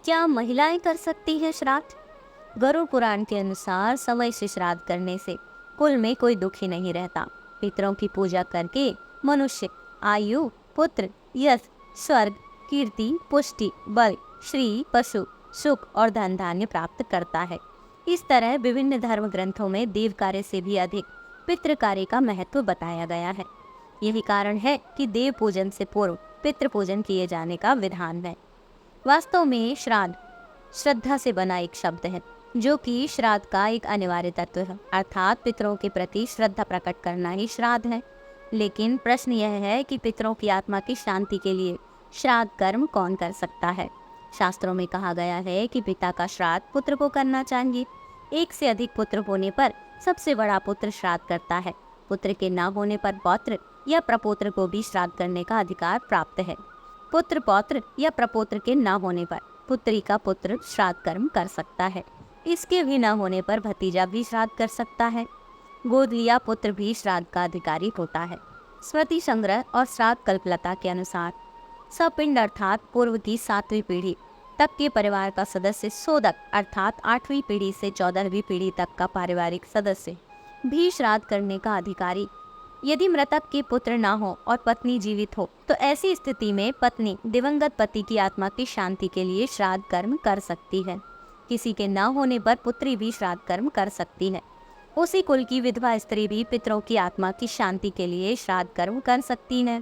क्या महिलाएं कर सकती हैं श्राद्ध? गरुड़ पुराण के अनुसार समय से श्राद्ध करने से कुल में कोई दुख ही नहीं रहता। पितरों की पूजा करके मनुष्य आयु, पुत्र, यश, स्वर्ग, कीर्ति, पुष्टि, बल, श्री, पशु, सुख और धन धान्य प्राप्त करता है। इस तरह विभिन्न धर्म ग्रंथों में देव कार्य से भी अधिक पितृ कार्य का महत्व बताया गया है। यही कारण है कि देव पूजन से पूर्व पितृ पूजन किए जाने का विधान है। वास्तव में श्राद्ध श्रद्धा से बना एक शब्द है, जो कि श्राद्ध का एक अनिवार्य तत्व है, अर्थात पितरों के प्रति श्रद्धा प्रकट करना ही श्राद्ध है। लेकिन प्रश्न यह है कि पितरों की आत्मा की शांति के लिए श्राद्ध कर्म कौन कर सकता है? शास्त्रों में कहा गया है कि पिता का श्राद्ध पुत्र को करना चाहिए। एक से अधिक पुत्र होने पर सबसे बड़ा पुत्र श्राद्ध करता है। पुत्र के न होने पर पौत्र या प्रपौत्र को भी श्राद्ध करने का अधिकार प्राप्त है। पुत्र, पौत्र या प्रपौत्र के न होने पर पुत्री का पुत्र श्राद्ध कर्म कर सकता है। इसके भी न होने पर भतीजा भी श्राद्ध कर सकता है। गोद लिया पुत्र भी श्राद्ध का अधिकारी होता है। स्मृति संग्रह और श्राद्ध कल्पलता के अनुसार सपिंड अर्थात पूर्व की 7वीं पीढ़ी तक के परिवार का सदस्य सोदक अर्थात 8वीं पीढ़ी से 14वीं पीढ़ी तक का पारिवारिक सदस्य भी श्राद्ध करने का अधिकारी। यदि मृतक के पुत्र ना हो और पत्नी जीवित हो तो ऐसी स्थिति में पत्नी दिवंगत पति की आत्मा की शांति के लिए श्राद्ध कर्म कर सकती है। किसी के न होने पर पुत्री भी श्राद्ध कर्म कर सकती है। उसी कुल की विधवा स्त्री भी पितरों की आत्मा की शांति के लिए श्राद्ध कर्म कर सकती है।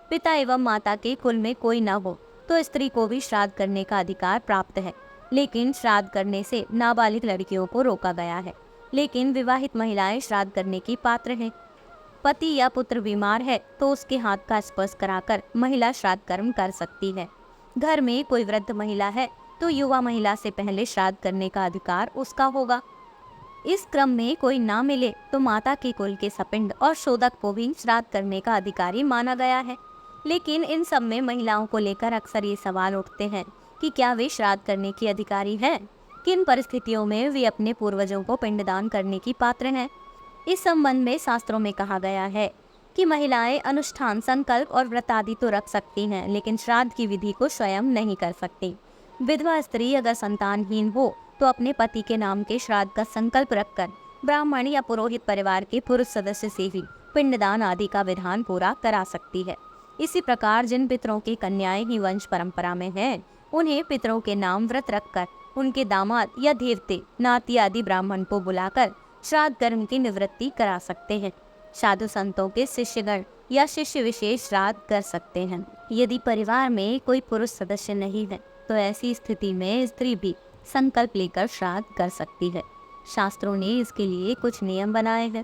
पिता एवं माता के कुल में कोई न हो तो स्त्री को भी श्राद्ध करने का अधिकार प्राप्त है, लेकिन श्राद्ध करने से नाबालिग लड़कियों को रोका गया है। लेकिन विवाहित महिलाएं श्राद्ध करने की पात्र हैं। पति या पुत्र बीमार है तो उसके हाथ का स्पर्श कराकर महिला श्राद्ध कर्म कर सकती है। घर में कोई वृद्ध महिला है तो युवा महिला से पहले श्राद्ध करने का अधिकार उसका होगा। इस क्रम में कोई ना मिले तो माता के कुल के सपिंड और शोधक को भी श्राद्ध करने का अधिकारी माना गया है। लेकिन इन सब में महिलाओं को लेकर अक्सर ये सवाल उठते हैं कि क्या वे श्राद्ध करने की अधिकारी हैं? किन परिस्थितियों में वे अपने पूर्वजों को पिंडदान करने की पात्र हैं? इस संबंध में शास्त्रों में कहा गया है कि महिलाएं अनुष्ठान, संकल्प और व्रत आदि तो रख सकती हैं, लेकिन श्राद्ध की विधि को स्वयं नहीं कर सकती। विधवा स्त्री अगर संतानहीन हो तो अपने पति के नाम के श्राद्ध का संकल्प रखकर ब्राह्मण या पुरोहित परिवार के पुरुष सदस्य से ही पिंडदान आदि का विधान पूरा करा सकती है। इसी प्रकार जिन पितरों की कन्याएं ही वंश परंपरा में हैं, उन्हें पितरों के नाम व्रत रखकर उनके दामाद या देवते, नाती आदि ब्राह्मण को बुलाकर श्राद्ध कर्म की निवृत्ति करा सकते हैं। साधु संतों के शिष्यगण या शिष्य विशेष श्राद्ध कर सकते हैं। यदि परिवार में कोई पुरुष सदस्य नहीं है तो ऐसी स्थिति में स्त्री भी संकल्प लेकर श्राद्ध कर सकती है। शास्त्रों ने इसके लिए कुछ नियम बनाए हैं।